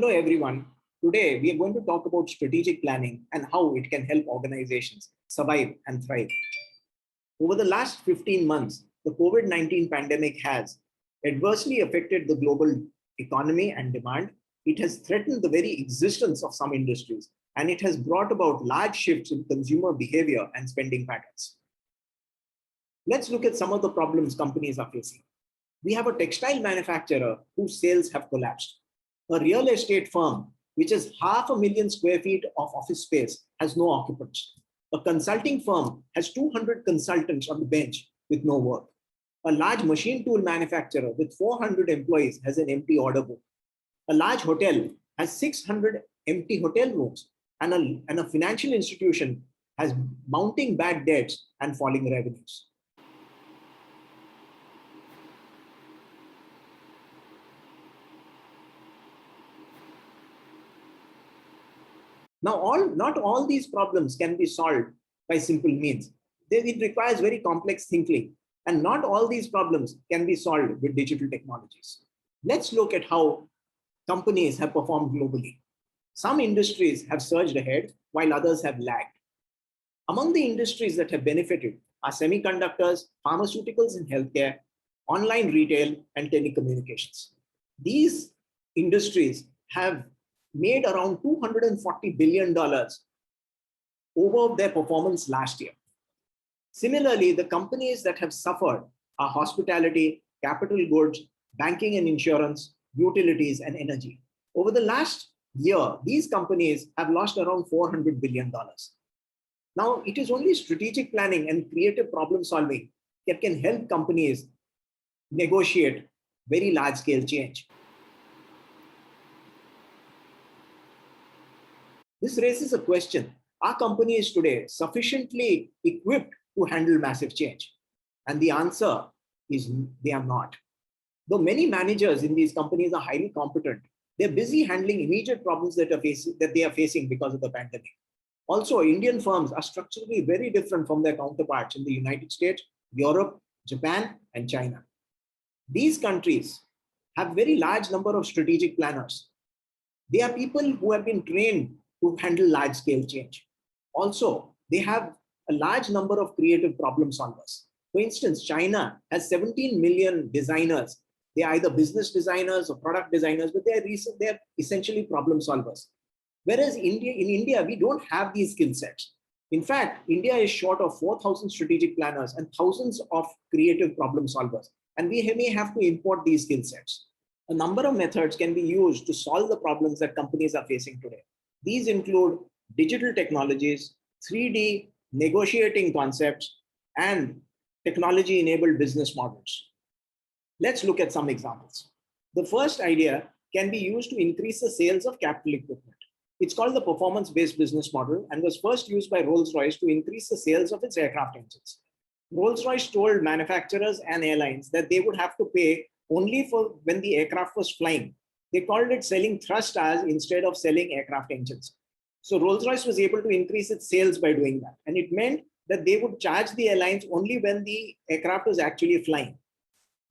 Hello, everyone. Today, we are going to talk about strategic planning and how it can help organizations survive and thrive. Over the last 15 months, the COVID-19 pandemic has adversely affected the global economy and demand. It has threatened the very existence of some industries, and it has brought about large shifts in consumer behavior and spending patterns. Let's look at some of the problems companies are facing. We have a textile manufacturer whose sales have collapsed. A real estate firm, which has 500,000 square feet of office space, has no occupants. A consulting firm has 200 consultants on the bench with no work. A large machine tool manufacturer with 400 employees has an empty order book. A large hotel has 600 empty hotel rooms, and a financial institution has mounting bad debts and falling revenues. Now, not all these problems can be solved by simple means. It requires very complex thinking, and not all these problems can be solved with digital technologies. Let's look at how companies have performed globally. Some industries have surged ahead while others have lagged. Among the industries that have benefited are semiconductors, pharmaceuticals and healthcare, online retail, and telecommunications. These industries have made around $240 billion over their performance last year. Similarly, the companies that have suffered are hospitality, capital goods, banking and insurance, utilities, and energy. Over the last year, these companies have lost around $400 billion. Now, it is only strategic planning and creative problem solving that can help companies negotiate very large-scale change. This raises a question: are companies today sufficiently equipped to handle massive change? And the answer is they are not. Though many managers in these companies are highly competent, they're busy handling immediate problems that they are facing because of the pandemic. Also, Indian firms are structurally very different from their counterparts in the United States, Europe, Japan, and China. These countries have very large number of strategic planners. They are people who have been trained to handle large-scale change. Also, they have a large number of creative problem solvers. For instance, China has 17 million designers. They are either business designers or product designers, but they're essentially problem solvers. Whereas in India, we don't have these skill sets. In fact, India is short of 4,000 strategic planners and thousands of creative problem solvers. And we may have to import these skill sets. A number of methods can be used to solve the problems that companies are facing today. These include digital technologies, 3D negotiating concepts, and technology-enabled business models. Let's look at some examples. The first idea can be used to increase the sales of capital equipment. It's called the performance-based business model and was first used by Rolls-Royce to increase the sales of its aircraft engines. Rolls-Royce told manufacturers and airlines that they would have to pay only for when the aircraft was flying. They called it selling thrust hours instead of selling aircraft engines. So Rolls-Royce was able to increase its sales by doing that. And it meant that they would charge the airlines only when the aircraft was actually flying.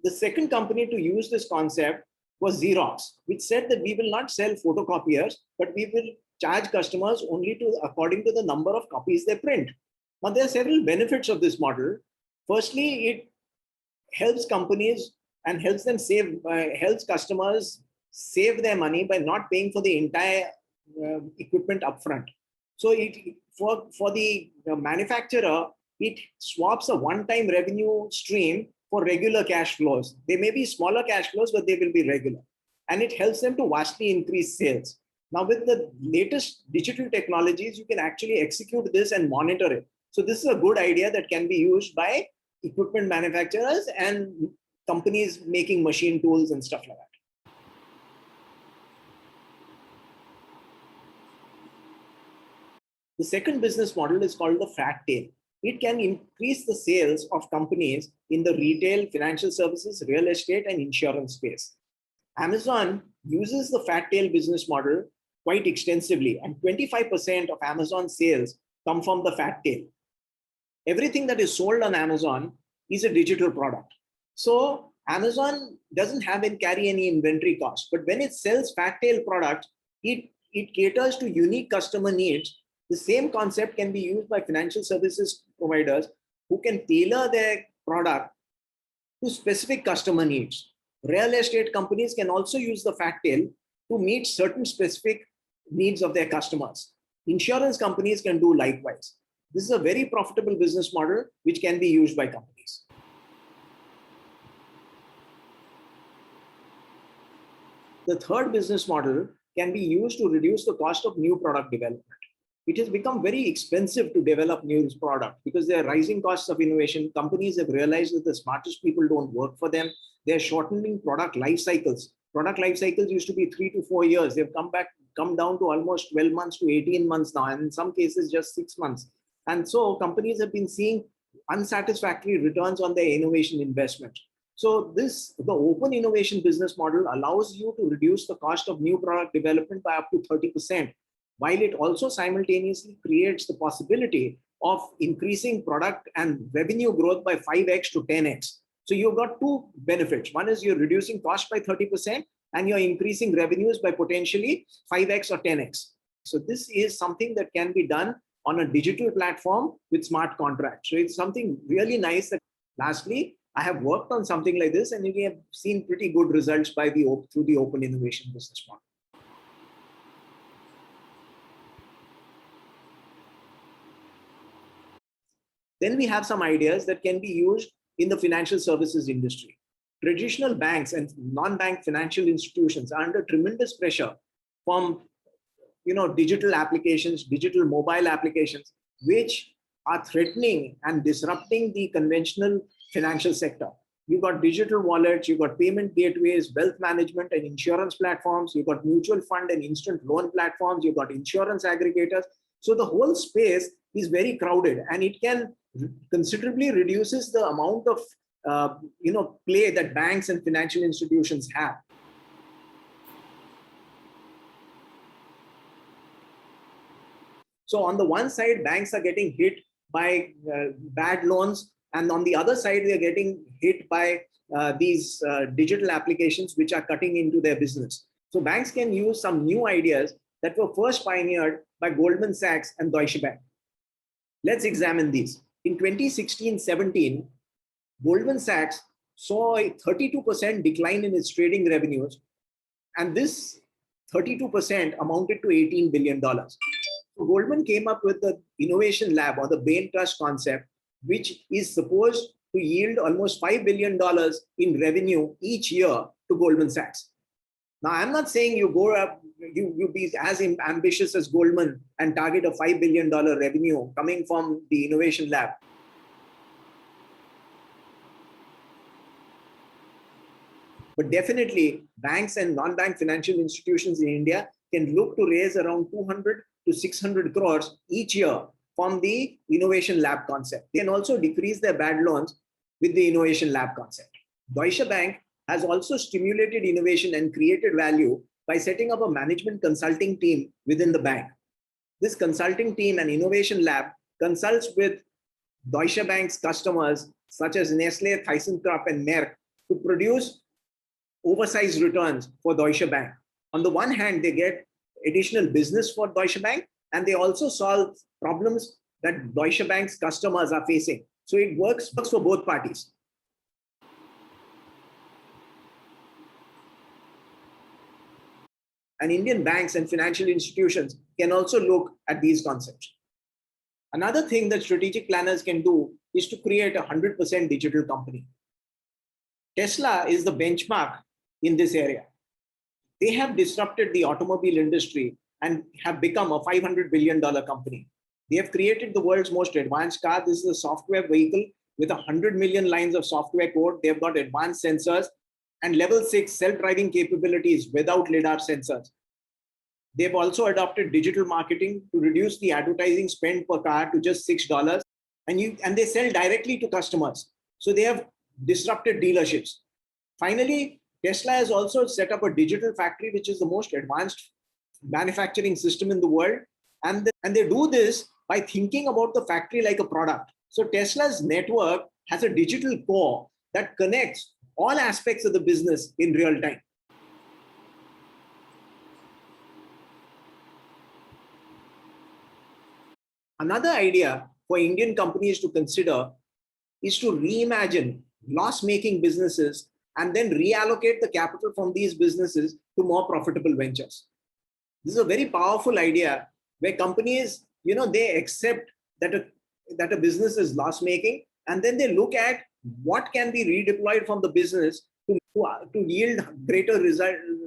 The second company to use this concept was Xerox, which said that we will not sell photocopiers, but we will charge customers only according to the number of copies they print. Now, there are several benefits of this model. Firstly, it helps companies and helps them helps customers save their money by not paying for the entire equipment upfront. So for the manufacturer, it swaps a one-time revenue stream for regular cash flows. They may be smaller cash flows, but they will be regular. And it helps them to vastly increase sales. Now, with the latest digital technologies, you can actually execute this and monitor it. So this is a good idea that can be used by equipment manufacturers and companies making machine tools and stuff like that. The second business model is called the fat tail. It can increase the sales of companies in the retail, financial services, real estate, and insurance space. Amazon uses the fat tail business model quite extensively, and 25% of Amazon sales come from the fat tail. Everything that is sold on Amazon is a digital product. So Amazon doesn't have and carry any inventory cost, but when it sells fat tail products, It caters to unique customer needs. The same concept can be used by financial services providers who can tailor their product to specific customer needs. Real estate companies can also use the Factail to meet certain specific needs of their customers. Insurance companies can do likewise. This is a very profitable business model which can be used by companies. The third business model can be used to reduce the cost of new product development. It has become very expensive to develop new product because there are rising costs of innovation. Companies have realized that the smartest people don't work for them. They're shortening product life cycles. Product life cycles used to be 3 to 4 years. They've come down to almost 12 months to 18 months now, and in some cases just 6 months. And so companies have been seeing unsatisfactory returns on their innovation investment. So the open innovation business model allows you to reduce the cost of new product development by up to 30%, while it also simultaneously creates the possibility of increasing product and revenue growth by 5x to 10x. So you've got two benefits. One is you're reducing cost by 30% and you're increasing revenues by potentially 5x or 10x. So this is something that can be done on a digital platform with smart contracts. So it's something really nice. That lastly, I have worked on something like this and we have seen pretty good results through the open innovation business model. Then we have some ideas that can be used in the financial services industry. Traditional banks and non-bank financial institutions are under tremendous pressure from digital applications, digital mobile applications, which are threatening and disrupting the conventional financial sector. You've got digital wallets, you've got payment gateways, wealth management and insurance platforms, you've got mutual fund and instant loan platforms, you've got insurance aggregators. So the whole space is very crowded, and it can considerably reduces the amount of play that banks and financial institutions have. So on the one side, banks are getting hit by bad loans, and on the other side, they're getting hit by these digital applications which are cutting into their business. So banks can use some new ideas that were first pioneered by Goldman Sachs and Deutsche Bank. Let's examine these. In 2016-17, Goldman Sachs saw a 32% decline in its trading revenues, and this 32% amounted to $18 billion. So Goldman came up with the innovation lab, or the Bain Trust concept, which is supposed to yield almost $5 billion in revenue each year to Goldman Sachs. Now, I'm not saying you go up, you be as ambitious as Goldman and target a $5 billion revenue coming from the innovation lab. But definitely, banks and non-bank financial institutions in India can look to raise around 200 to 600 crores each year from the innovation lab concept. They can also decrease their bad loans with the innovation lab concept. Deutsche Bank has also stimulated innovation and created value by setting up a management consulting team within the bank. This consulting team and innovation lab consults with Deutsche Bank's customers such as Nestle, ThyssenKrupp, and Merck to produce oversized returns for Deutsche Bank. On the one hand, they get additional business for Deutsche Bank, and they also solve problems that Deutsche Bank's customers are facing. So it works for both parties. And Indian banks and financial institutions can also look at these concepts. Another thing that strategic planners can do is to create a 100% digital company. Tesla is the benchmark in this area. They have disrupted the automobile industry and have become a $500 billion company. They have created the world's most advanced car. This is a software vehicle with 100 million lines of software code. They've got advanced sensors and level 6 self-driving capabilities without LiDAR sensors. They've also adopted digital marketing to reduce the advertising spend per car to just $6. And they sell directly to customers. So they have disrupted dealerships. Finally, Tesla has also set up a digital factory, which is the most advanced manufacturing system in the world. And they do this by thinking about the factory like a product. So Tesla's network has a digital core that connects all aspects of the business in real time. Another idea for Indian companies to consider is to reimagine loss-making businesses and then reallocate the capital from these businesses to more profitable ventures. This is a very powerful idea where companies, they accept that a business is loss-making, and then they look at what can be redeployed from the business to yield greater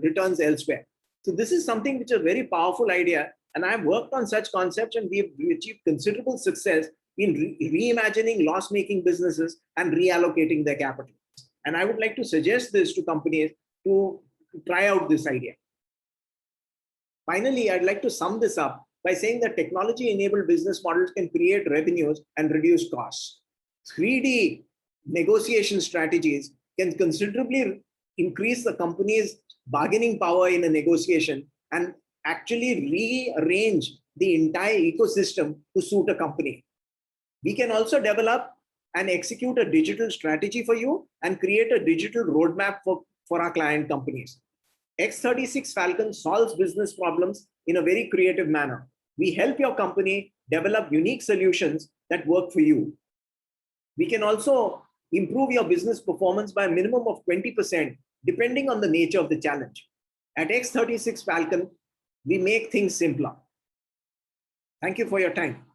returns elsewhere. So this is something which is a very powerful idea, and I've worked on such concepts, and we've achieved considerable success in reimagining loss-making businesses and reallocating their capital. And I would like to suggest this to companies to try out this idea. Finally, I'd like to sum this up by saying that technology-enabled business models can create revenues and reduce costs. 3D negotiation strategies can considerably increase the company's bargaining power in a negotiation and actually rearrange the entire ecosystem to suit a company. We can also develop and execute a digital strategy for you and create a digital roadmap for our client companies. X36 Falcon solves business problems in a very creative manner. We help your company develop unique solutions that work for you. We can also improve your business performance by a minimum of 20%, depending on the nature of the challenge. At X36 Falcon, we make things simpler. Thank you for your time.